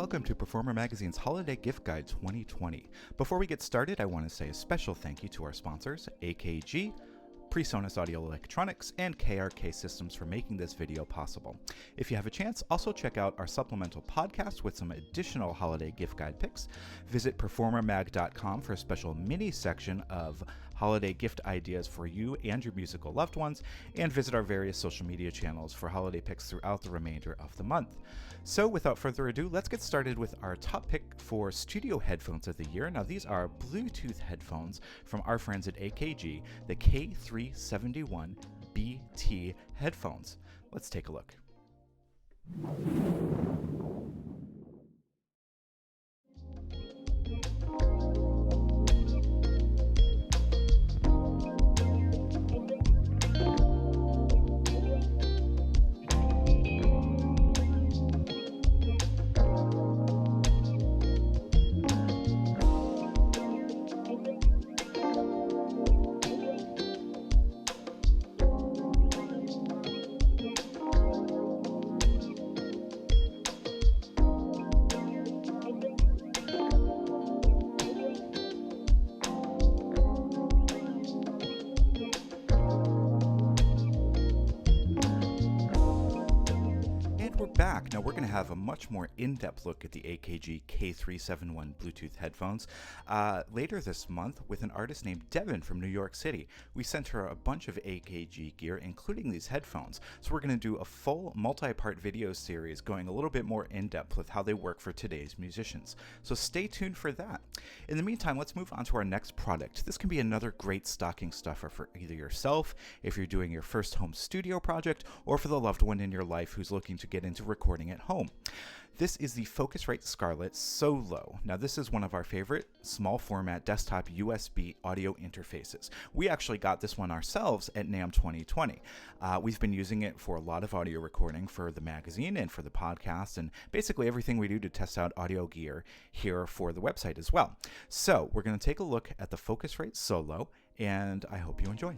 welcome to Performer Magazine's Holiday Gift Guide 2020. Before we get started, I want to say a special thank you to our sponsors, AKG, PreSonus Audio Electronics, and KRK Systems for making this video possible. If you have a chance, also check out our supplemental podcast with some additional holiday gift guide picks. Visit performermag.com for a special mini section of holiday gift ideas for you and your musical loved ones, and visit our various social media channels for holiday picks throughout the remainder of the month. So without further ado, let's get started with our top pick for studio headphones of the year. Now these are Bluetooth headphones from our friends at AKG, the K371BT headphones. Let's take a look. We're back. Now we're going to have a much more in-depth look at the AKG K371 Bluetooth headphones later this month with an artist named Devin from New York City. We sent her a bunch of AKG gear, including these headphones. So we're going to do a full multi-part video series going a little bit more in-depth with how they work for today's musicians. So stay tuned for that. In the meantime, let's move on to our next product. This can be another great stocking stuffer for either yourself, if you're doing your first home studio project, or for the loved one in your life who's looking to get into recording at home. This is the Focusrite Scarlett Solo. Now this is one of our favorite small format desktop USB audio interfaces. We actually got this one ourselves at NAMM 2020. We've been using it for a lot of audio recording for the magazine and for the podcast, and basically everything we do to test out audio gear here for the website as well. So we're going to take a look at the Focusrite Solo, and I hope you enjoy.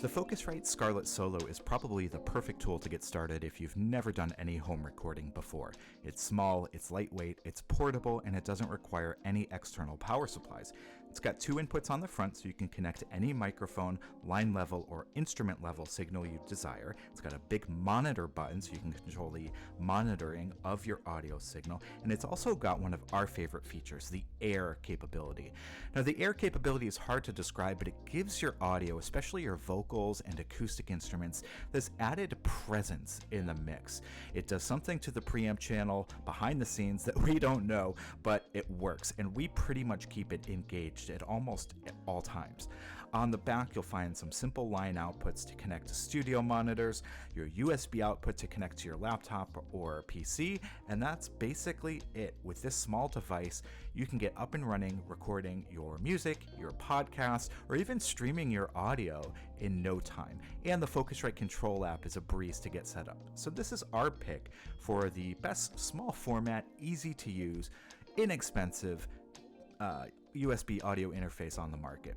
The Focusrite Scarlett Solo is probably the perfect tool to get started if you've never done any home recording before. It's small, it's lightweight, it's portable, and it doesn't require any external power supplies. It's got two inputs on the front so you can connect any microphone, line level, or instrument level signal you desire. It's got a big monitor button so you can control the monitoring of your audio signal. And it's also got one of our favorite features, the air capability. Now the air capability is hard to describe, but it gives your audio, especially your vocals and acoustic instruments, this added presence in the mix. It does something to the preamp channel behind the scenes that we don't know, but it works, and we pretty much keep it engaged at almost all times. On the back, you'll find some simple line outputs to connect to studio monitors, your USB output to connect to your laptop or PC, and that's basically it. With this small device, you can get up and running recording your music, your podcast, or even streaming your audio in no time. And the Focusrite control app is a breeze to get set up. So this is our pick for the best small format, easy to use, inexpensive USB audio interface on the market.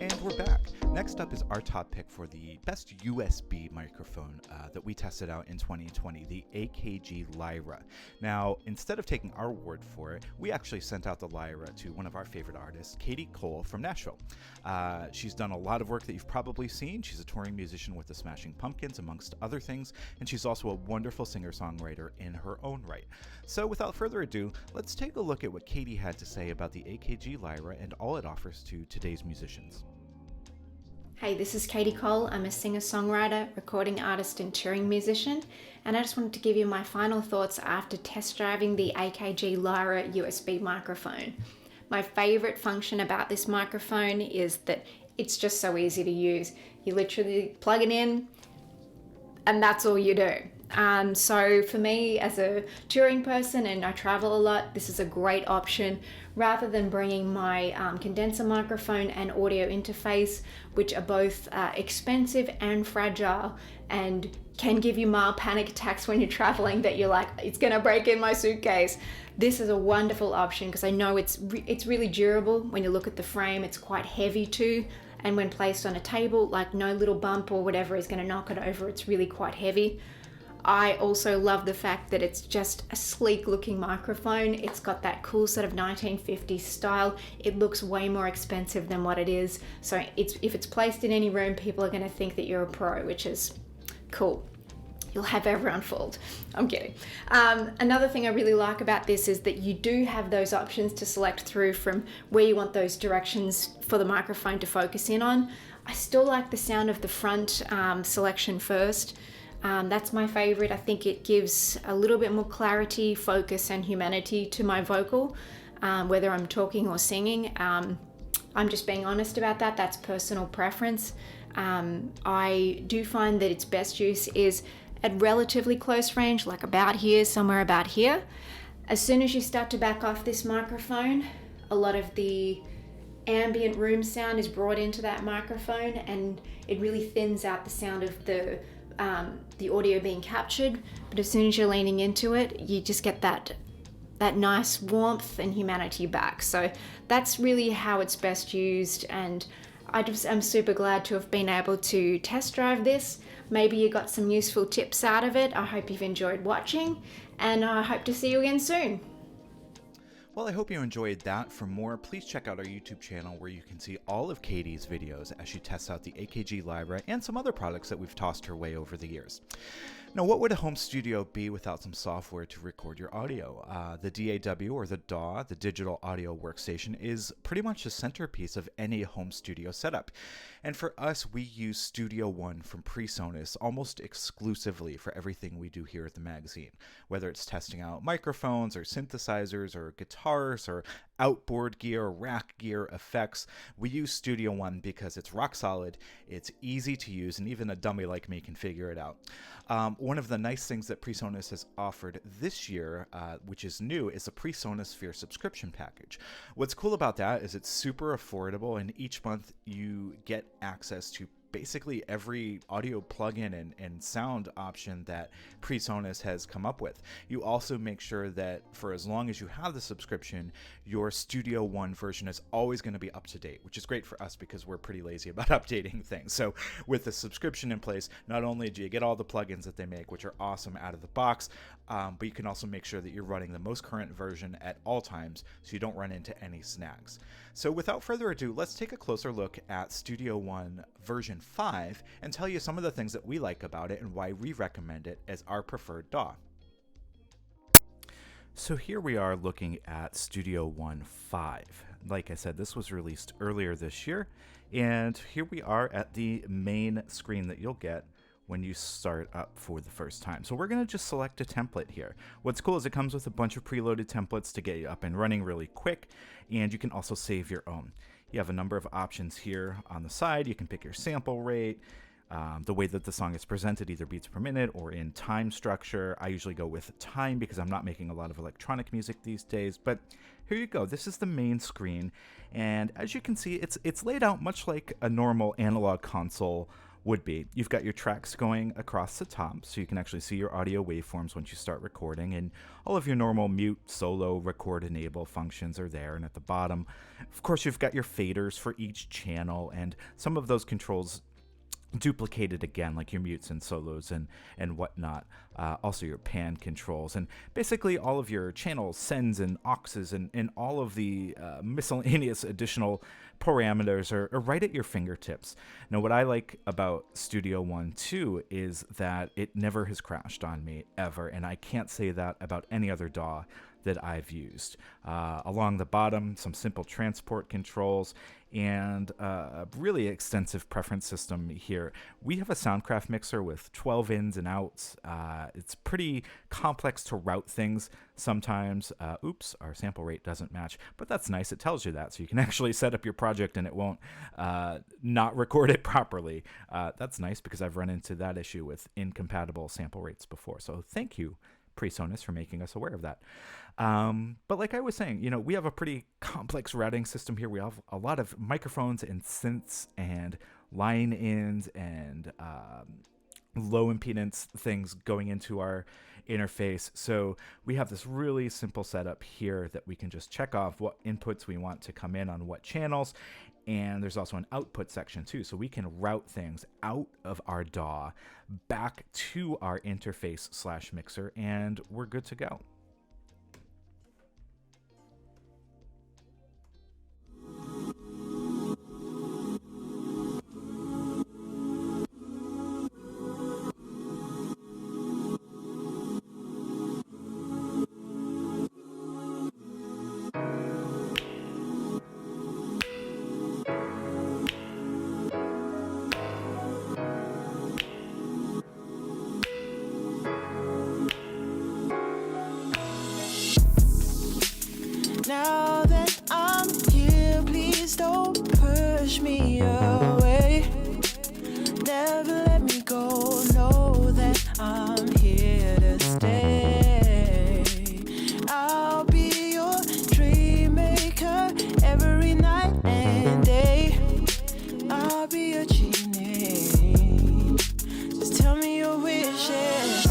And we're back. Next up is our top pick for the best USB microphone that we tested out in 2020, the AKG Lyra. Now, instead of taking our word for it, we actually sent out the Lyra to one of our favorite artists, Katie Cole from Nashville. She's done a lot of work that you've probably seen. She's a touring musician with the Smashing Pumpkins, amongst other things, and she's also a wonderful singer-songwriter in her own right. So without further ado, let's take a look at what Katie had to say about the AKG Lyra and all it offers to today's musicians. Hey, this is Katie Cole. I'm a singer-songwriter, recording artist and touring musician, and I just wanted to give you my final thoughts after test driving the AKG Lyra USB microphone. My favorite function about this microphone is that it's just so easy to use. You literally plug it in and that's all you do. So for me as a touring person, and I travel a lot, this is a great option rather than bringing my condenser microphone and audio interface, which are both expensive and fragile and can give you mild panic attacks when you're traveling that you're like, it's gonna break in my suitcase. This is a wonderful option because I know it's really durable. When you look at the frame, it's quite heavy too, and when placed on a table, like no little bump or whatever is going to knock it over. It's really quite heavy. I also love the fact that it's just a sleek looking microphone. It's got that cool sort of 1950s style. It looks way more expensive than what it is. So if it's placed in any room, people are going to think that you're a pro, which is cool. You'll have everyone fooled. I'm kidding. Another thing I really like about this is that you do have those options to select through from where you want those directions for the microphone to focus in on. I still like the sound of the front selection first. That's my favorite. I think it gives a little bit more clarity, focus, and humanity to my vocal, whether I'm talking or singing. I'm just being honest about that. That's personal preference. I do find that its best use is at relatively close range, like about here, somewhere about here. As soon as you start to back off this microphone, a lot of the ambient room sound is brought into that microphone, and it really thins out the sound of the audio being captured. But as soon as you're leaning into it, you just get that nice warmth and humanity back. So that's really how it's best used, and I'm super glad to have been able to test drive this. Maybe you got some useful tips out of it. I hope you've enjoyed watching, and I hope to see you again soon. Well, I hope you enjoyed that. For more, please check out our YouTube channel where you can see all of Katie's videos as she tests out the AKG Lyra and some other products that we've tossed her way over the years. Now, what would a home studio be without some software to record your audio? The DAW, or the DAW, the Digital Audio Workstation, is pretty much the centerpiece of any home studio setup. And for us, we use Studio One from PreSonus almost exclusively for everything we do here at the magazine. Whether it's testing out microphones or synthesizers or guitars or outboard gear, rack gear, effects, we use Studio One because it's rock solid, it's easy to use, and even a dummy like me can figure it out. One of the nice things that PreSonus has offered this year, which is new, is a PreSonus Sphere subscription package. What's cool about that is it's super affordable, and each month you get access to basically every audio plugin and sound option that PreSonus has come up with. You also make sure that for as long as you have the subscription, your Studio One version is always going to be up to date, which is great for us because we're pretty lazy about updating things. So with the subscription in place, not only do you get all the plugins that they make, which are awesome out of the box, but you can also make sure that you're running the most current version at all times so you don't run into any snags. So without further ado, let's take a closer look at Studio One version 5 and tell you some of the things that we like about it and why we recommend it as our preferred DAW. So here we are looking at Studio One 5. Like I said, this was released earlier this year, and here we are at the main screen that you'll get when you start up for the first time. So we're going to just select a template here. What's cool is it comes with a bunch of preloaded templates to get you up and running really quick, and you can also save your own. You have a number of options here on the side. You can pick your sample rate, the way that the song is presented, either beats per minute or in time structure. I usually go with time because I'm not making a lot of electronic music these days, but here you go. This is the main screen, and as you can see, it's laid out much like a normal analog console would be. You've got your tracks going across the top, so you can actually see your audio waveforms once you start recording, and all of your normal mute, solo, record, enable functions are there. And at the bottom, of course, you've got your faders for each channel, and some of those controls duplicated again, like your mutes and solos and whatnot. Also your pan controls, and basically all of your channels, sends and auxes, and all of the miscellaneous additional parameters are right at your fingertips. Now, what I like about Studio One 2 is that it never has crashed on me ever, and I can't say that about any other DAW that I've used. Along the bottom, some simple transport controls, and a really extensive preference system here. We have a Soundcraft mixer with 12 ins and outs. It's pretty complex to route things sometimes. Oops, our sample rate doesn't match, but that's nice. It tells you that, so you can actually set up your project and it won't not record it properly. That's nice because I've run into that issue with incompatible sample rates before. So thank you, PreSonus, for making us aware of that. But like I was saying, we have a pretty complex routing system here. We have a lot of microphones and synths and line ins and low impedance things going into our interface. So we have this really simple setup here that we can just check off what inputs we want to come in on what channels. And there's also an output section too. So we can route things out of our DAW back to our interface / mixer, and we're good to go. Now that I'm here, please don't push me away. Never let me go, know that I'm here to stay. I'll be your dream maker every night and day. I'll be your genie. Just tell me your wishes.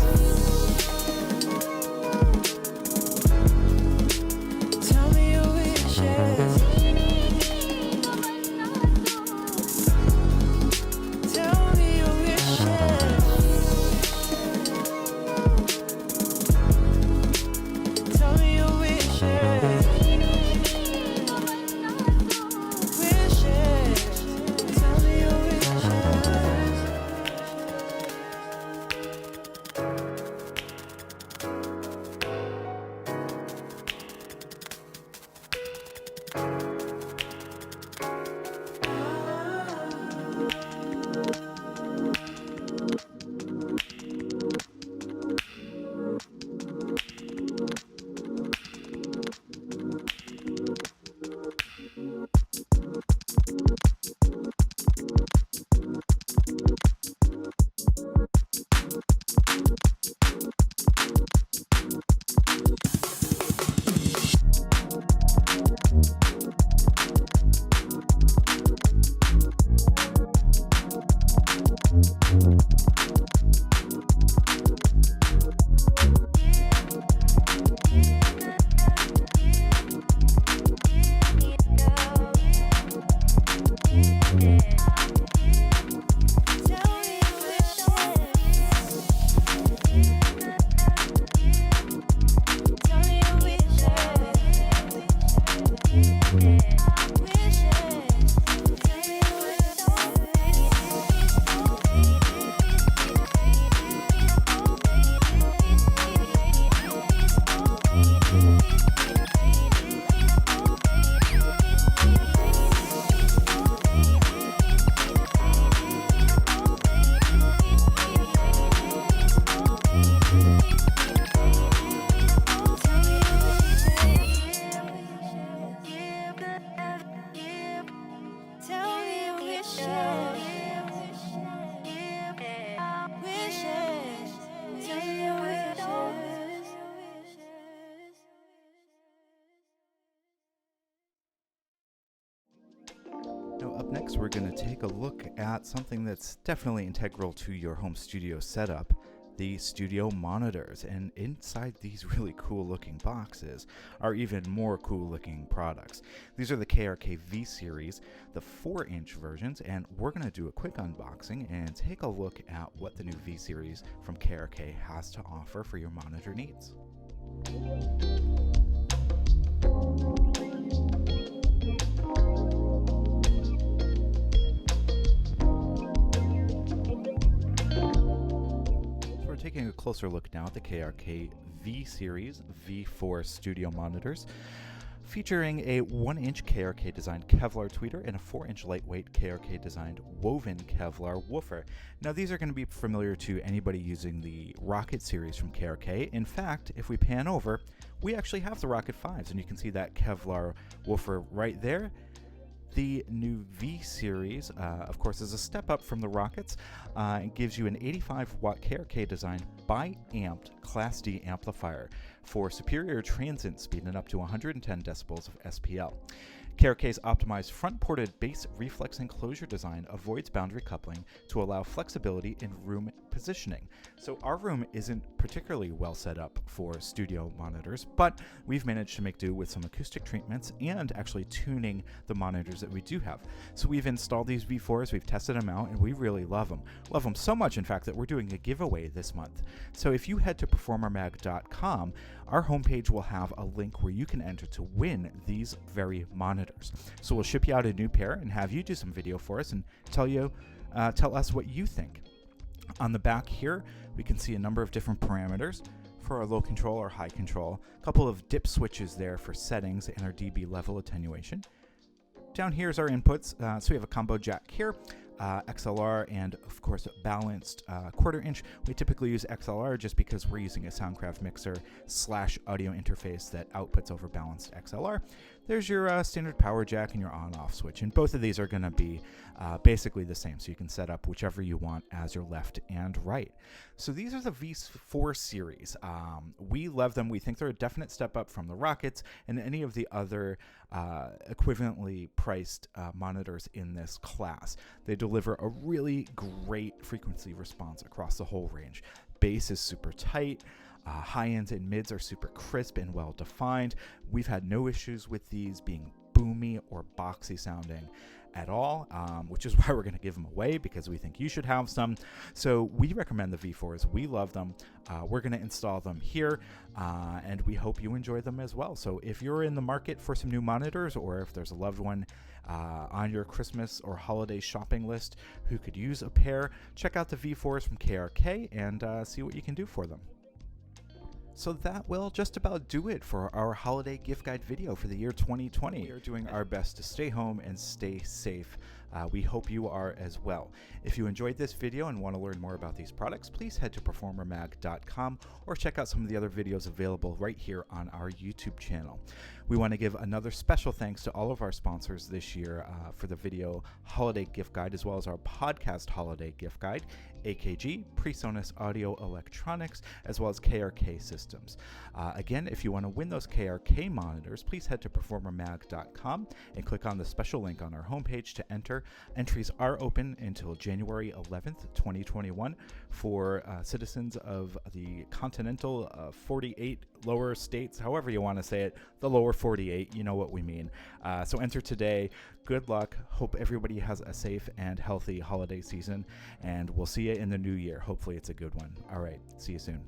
Now, up next, we're going to take a look at something that's definitely integral to your home studio setup, the studio monitors. And inside these really cool looking boxes are even more cool looking products. These are the KRK V series, the 4-inch versions, and we're going to do a quick unboxing and take a look at what the new V series from KRK has to offer for your monitor needs. Taking a closer look now at the KRK V series V4 studio monitors, featuring a 1-inch KRK designed Kevlar tweeter and a 4-inch lightweight KRK designed woven Kevlar woofer. Now these are going to be familiar to anybody using the Rocket series from KRK. In fact, if we pan over, we actually have the Rocket 5s, and you can see that Kevlar woofer right there. The new V series, of course, is a step up from the Rockets. It gives you an 85-watt KRK designed bi-amped Class D amplifier for superior transient speed and up to 110 decibels of SPL. KRK's optimized front-ported bass reflex enclosure design avoids boundary coupling to allow flexibility in room positioning. So our room isn't particularly well set up for studio monitors, but we've managed to make do with some acoustic treatments and actually tuning the monitors that we do have. So we've installed these V4s, we've tested them out, and we really love them. Love them so much, in fact, that we're doing a giveaway this month. So if you head to performermag.com, our homepage will have a link where you can enter to win these very monitors. So we'll ship you out a new pair and have you do some video for us and tell us what you think. On the back here, we can see a number of different parameters for our low control or high control, a couple of dip switches there for settings and our dB level attenuation. Down here is our inputs. So we have a combo jack here, XLR, and of course balanced 1/4 inch. We typically use XLR just because we're using a Soundcraft mixer / audio interface that outputs over balanced XLR. There's your standard power jack and your on-off switch, and both of these are going to be basically the same, so you can set up whichever you want as your left and right. So these are the V4 series. We love them. We think they're a definite step up from the Rockets and any of the other equivalently priced monitors in this class. They deliver a really great frequency response across the whole range. Bass is super tight. High ends and mids are super crisp and well defined. We've had no issues with these being boomy or boxy sounding at all, which is why we're going to give them away, because we think you should have some. So we recommend the V4s. We love them. We're going to install them here, and we hope you enjoy them as well. So if you're in the market for some new monitors, or if there's a loved one on your Christmas or holiday shopping list who could use a pair, check out the V4s from KRK and see what you can do for them. So that will just about do it for our holiday gift guide video for the year 2020. We are doing our best to stay home and stay safe. We hope you are as well. If you enjoyed this video and want to learn more about these products, please head to performermag.com or check out some of the other videos available right here on our YouTube channel. We want to give another special thanks to all of our sponsors this year for the video holiday gift guide, as well as our podcast holiday gift guide: AKG, PreSonus Audio Electronics, as well as KRK Systems. Again, if you want to win those KRK monitors, please head to performermag.com and click on the special link on our homepage to enter. Entries are open until January 11th, 2021 for citizens of the continental 48 lower states, however you want to say it, the lower 48, you know what we mean. So enter today. Good luck. Hope everybody has a safe and healthy holiday season, and we'll see you in the new year. Hopefully it's a good one. All right. See you soon.